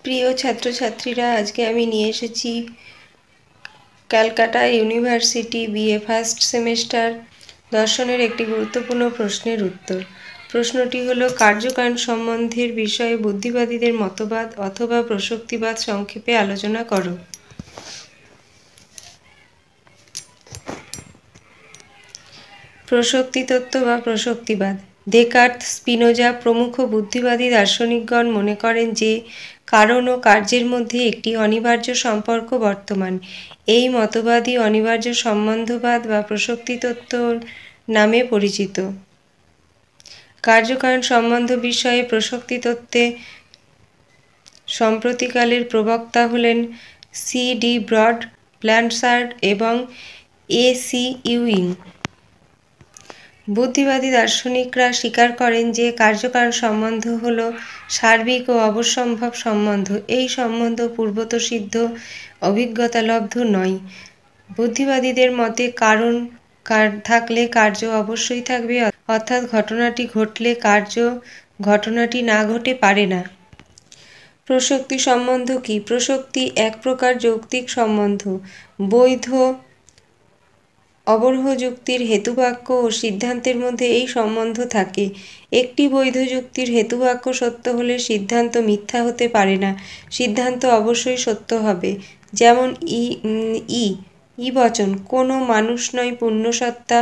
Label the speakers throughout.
Speaker 1: প্রিয় ছাত্রছাত্রীরা, আজকে আমি নিয়ে এসেছি Calcutta university BA first semester দর্শনের একটি গুরুত্বপূর্ণ প্রশ্নের উত্তর। প্রশ্নটি হলো, কার্যকারণ সম্বন্ধের বিষয়ে বুদ্ধিবাদীদের মতবাদ অথবা প্রসক্তিবাদ সংক্ষেপে আলোচনা করো। প্রসক্তিতত্ত্ব বা প্রসক্তিবাদ। দেকার্ত, স্পিনোজা প্রমুখ বুদ্ধিবাদী দার্শনিকগণ মনে করেন যে কারণ ও কার্যের মধ্যে একটি অনিবার্য সম্পর্ক বর্তমান। এই মতবাদই অনিবার্য সম্বন্ধবাদ বা প্রসক্তিতত্ত্ব নামে পরিচিত। কার্যকারণ সম্বন্ধ বিষয়ে প্রসক্তিতত্ত্বে সম্প্রতিকালের প্রবক্তা হলেন সি.ডি. ব্রড, ব্ল্যান্ডার্ড এবং এ.সি. ইউইং। বুদ্ধিবাদী দার্শনিকরা স্বীকার করেন যে কার্যকারণ সম্বন্ধ হল সার্বিক ও অবশ্যম্ভাব সম্বন্ধ। এই সম্বন্ধ পূর্বতঃসিদ্ধ অভিজ্ঞতালব্ধ নয়। বুদ্ধিবাদীদের মতে কারণ থাকলে কার্য অবশ্যই থাকবে, অর্থাৎ ঘটনাটি ঘটলে কার্য ঘটনাটি না ঘটে পারে না। প্রসক্তি সম্বন্ধ কি? প্রসক্তি এক প্রকার যৌক্তিক সম্বন্ধ। বৈধ অবরোহ যুক্তির হেতুবাক্য ও সিদ্ধান্তের মধ্যে এই সম্বন্ধ থাকে। একটি বৈধ যুক্তির হেতুবাক্য সত্য হলে সিদ্ধান্ত মিথ্যা হতে পারে না, সিদ্ধান্ত অবশ্যই সত্য হবে। যেমন ই বচন কোনো মানুষ নয় পুণ্যসত্তা,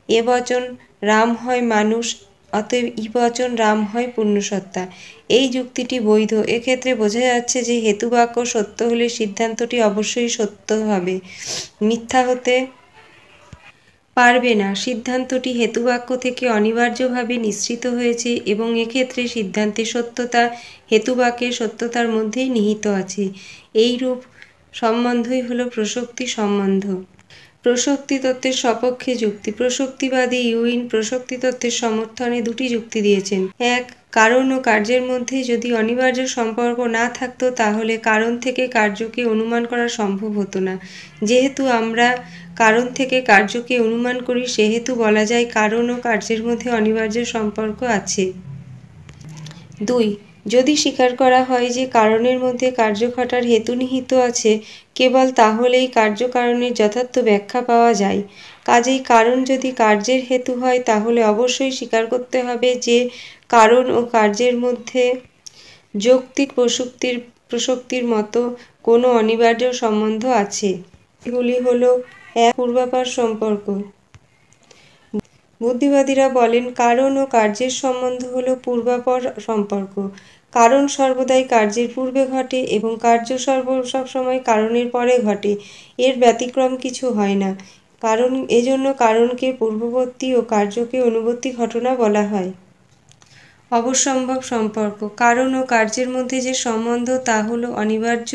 Speaker 1: এ বচন রাম হয় মানুষ, অতএব ই বচন রাম হয় পুণ্যসত্তা। এই যুক্তিটি বৈধ। এক্ষেত্রে বোঝা যাচ্ছে যে হেতুবাক্য সত্য হলে সিদ্ধান্তটি অবশ্যই সত্য হবে, মিথ্যা হতে পারবে না। সিদ্ধান্তটি হেতুবাক্য থেকে অনিবার্যভাবে নিঃসৃত হয়েছে এবং এক্ষেত্রে সিদ্ধান্তের সত্যতা হেতুবাক্যের সত্যতার মধ্যেই নিহিত আছে। এইরূপ সম্বন্ধই হল প্রসক্তি সম্বন্ধ। প্রসক্তি তত্ত্বের সপক্ষে যুক্তি। প্রসক্তিবাদী ইউইন প্রসক্তি তত্ত্বের সমর্থনে দুটি যুক্তি দিয়েছেন। এক, কারণ ও কার্যের মধ্যে যদি অনিবার্য সম্পর্ক না থাকতো তাহলে কারণ থেকে কার্যকে অনুমান করা সম্ভব হতো না। যেহেতু আমরা কারণ থেকে কার্যকে অনুমান করি, সেহেতু বলা যায় কারণ ও কার্যের মধ্যে অনিবার্য সম্পর্ক আছে। দুই, যদি স্বীকার করা হয় যে কারণের মধ্যে কার্য ঘটার হেতু নিহিত আছে, কেবল তাহলেই কার্যকারণের যথার্থ ব্যাখ্যা পাওয়া যায়। কাজেই কারণ যদি কার্যের হেতু হয় তাহলে অবশ্যই স্বীকার করতে হবে যে কারণ ও কার্যের মধ্যে যৌক্তিক প্রসক্তির মতো কোনো অনিবার্য সম্বন্ধ আছে। এগুলি হল: এক, পূর্বাপর সম্পর্ক। বুদ্ধিবাদীরা বলেন কারণ ও কার্যের সম্বন্ধ হল পূর্বাপর সম্পর্ক। কারণ সর্বদাই কার্যের পূর্বে ঘটে এবং কার্য সবসময় কারণের পরে ঘটে, এর ব্যতিক্রম কিছু হয় না। এজন্য কারণকে পূর্ববর্তী ও কার্যকে অনুবর্তী ঘটনা বলা হয়। অবশ্যম্ভাব সম্পর্ক। কারণ ও কার্যের মধ্যে যে সম্বন্ধ তা হল অনিবার্য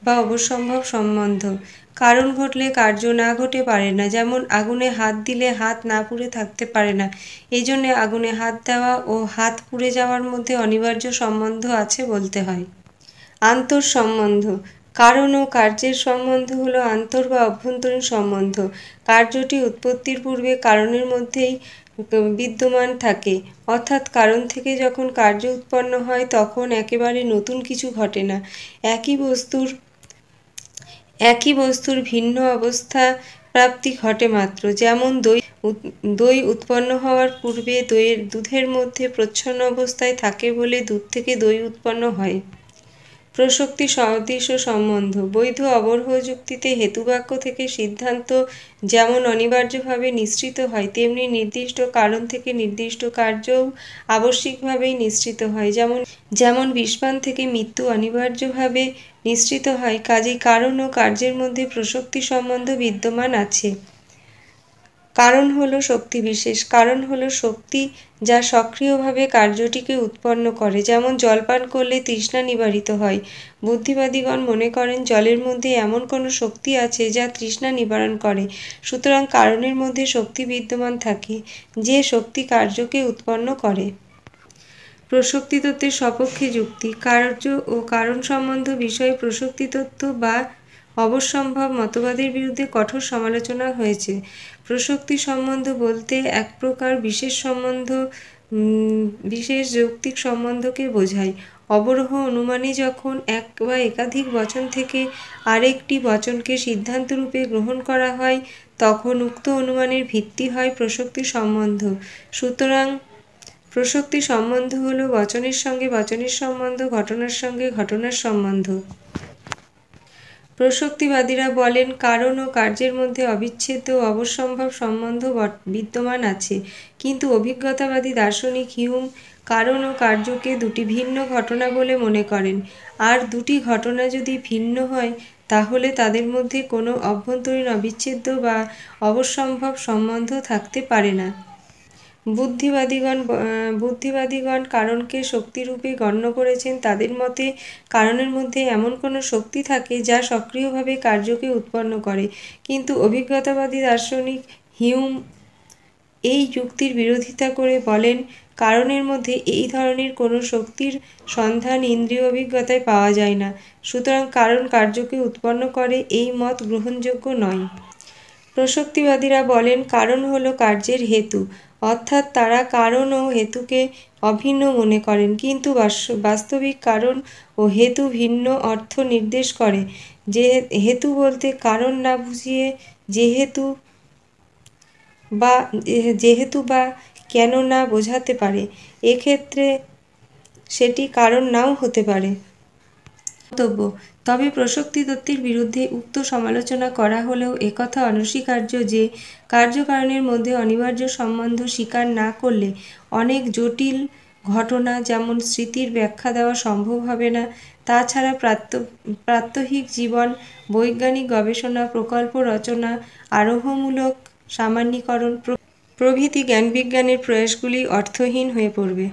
Speaker 1: বা অবশ্যম্ভাব সম্বন্ধ। কারণ ঘটলে কার্য না ঘটে পারে না। যেমন আগুনে হাত দিলে হাত না পুড়ে থাকতে পারে না, এই জন্যে আগুনে হাত দেওয়া ও হাত পুড়ে যাওয়ার মধ্যে অনিবার্য সম্বন্ধ আছে বলতে হয়। আন্তর সম্বন্ধ। কারণ ও কার্যের সম্বন্ধ হল আন্তর বা অভ্যন্তরীণ সম্বন্ধ। কার্যটি উৎপত্তির পূর্বে কারণের মধ্যেই বিদ্যমান থাকে, অর্থাৎ কারণ থেকে যখন কার্য উৎপন্ন হয় তখন একেবারে নতুন কিছু ঘটে না। একই বস্তুর ভিন্ন অবস্থা প্রাপ্তি ঘটে মাত্র। যেমন দই উৎপন্ন হওয়ার পূর্বে দুধের মধ্যে প্রচ্ছন্ন অবস্থায় থাকে বলে দুধ থেকে দই উৎপন্ন হয়। প্রসক্তি সদৃশ সম্বন্ধ। বৈধ অবরোহ যুক্তিতে হেতুবাক্য থেকে সিদ্ধান্ত যেমন অনিবার্যভাবে নিঃসৃত হয়, তেমনি নির্দিষ্ট কারণ থেকে নির্দিষ্ট কার্যও আবশ্যিকভাবেই নিঃসৃত হয়। যেমন বিষপান থেকে মৃত্যু অনিবার্যভাবে নিঃসৃত হয়, কাজেই কারণ ও কার্যের মধ্যে প্রসক্তি সম্বন্ধ বিদ্যমান আছে। কারণ হল শক্তিবিশেষ। কারণ হল শক্তি যা সক্রিয়ভাবে কার্যটিকে উৎপন্ন করে। যেমন জল পান করলে তৃষ্ণা নিবারিত হয়। বুদ্ধিবাদীগণ মনে করেন জলের মধ্যে এমন কোনো শক্তি আছে যা তৃষ্ণা নিবারণ করে। সুতরাং কারণের মধ্যে শক্তি বিদ্যমান থাকে, যে শক্তি কার্যকে উৎপন্ন করে। প্রসক্তি তত্ত্বের সপক্ষে যুক্তি। কার্য ও কারণ সম্বন্ধ বিষয়ে প্রসক্তি তত্ত্ব বা অবশ্যম্ভাব মতবাদের বিরুদ্ধে কঠোর সমালোচনা হয়েছে। প্রসক্তি সম্বন্ধ বলতে এক প্রকার বিশেষ যৌক্তিক সম্বন্ধকে বোঝায়। অবরোহ অনুমানে যখন এক বা একাধিক বচন থেকে আরেকটি বচনকে সিদ্ধান্তরূপে গ্রহণ করা হয় তখন উক্ত অনুমানের ভিত্তি হয় প্রসক্তি সম্বন্ধ। সুতরাং প্রসক্তি সম্বন্ধ হল বচনের সঙ্গে বচনের সম্বন্ধ, ঘটনার সঙ্গে ঘটনার সম্বন্ধ। প্রসক্তিবাদীরা বলেন কারণ ও কার্যের মধ্যে অবিচ্ছেদ্য ও অবশ্যম্ভাব সম্বন্ধ বিদ্যমান আছে, কিন্তু অভিজ্ঞতাবাদী দার্শনিক হিউম কারণ ও কার্যকে দুটি ভিন্ন ঘটনা বলে মনে করেন, আর দুটি ঘটনা যদি ভিন্ন হয় তাহলে তাদের মধ্যে কোনো অভ্যন্তরীণ অবিচ্ছেদ্য বা অবশ্যম্ভাব সম্বন্ধ থাকতে পারে না। বুদ্ধিবাদীগণ কারণকে শক্তিরূপে গণ্য করেছেন। তাদের মতে কারণের মধ্যে এমন কোনো শক্তি থাকে যা সক্রিয়ভাবে কার্যকে উৎপন্ন করে, কিন্তু অভিজ্ঞতাবাদী দার্শনিক হিউম এই যুক্তির বিরোধিতা করে বলেন কারণের মধ্যে এই ধরনের কোনো শক্তির সন্ধান ইন্দ্রিয় অভিজ্ঞতায় পাওয়া যায় না, সুতরাং কারণ কার্যকে উৎপন্ন করে এই মত গ্রহণযোগ্য নয়। প্রসক্তিবাদীরা বলেন কারণ হলো কার্যের হেতু, অর্থাৎ তারা কারণ ও হেতুকে অভিন্ন মনে করেন, কিন্তু বাস্তবিক কারণ ও হেতু ভিন্ন অর্থ নির্দেশ করে। যে হেতু বলতে কারণ না বুঝিয়ে যেহেতু বা কেন না বোঝাতে পারে, এক্ষেত্রে সেটি কারণ নাও হতে পারে। তবে প্রসক্তি তত্ত্বের বিরুদ্ধে উক্ত সমালোচনা করা হলেও একথা অনস্বীকার্য যে কার্যকারণের মধ্যে অনিবার্য সম্বন্ধ স্বীকার না করলে অনেক জটিল ঘটনা যেমন স্মৃতির ব্যাখ্যা দেওয়া সম্ভব হবে না। তাছাড়া প্রাত্যহিক জীবন, বৈজ্ঞানিক গবেষণা, প্রকল্প রচনা, আরোহমূলক সামান্যীকরণ প্রভৃতি জ্ঞানবিজ্ঞানের প্রয়াসগুলি অর্থহীন হয়ে পড়বে।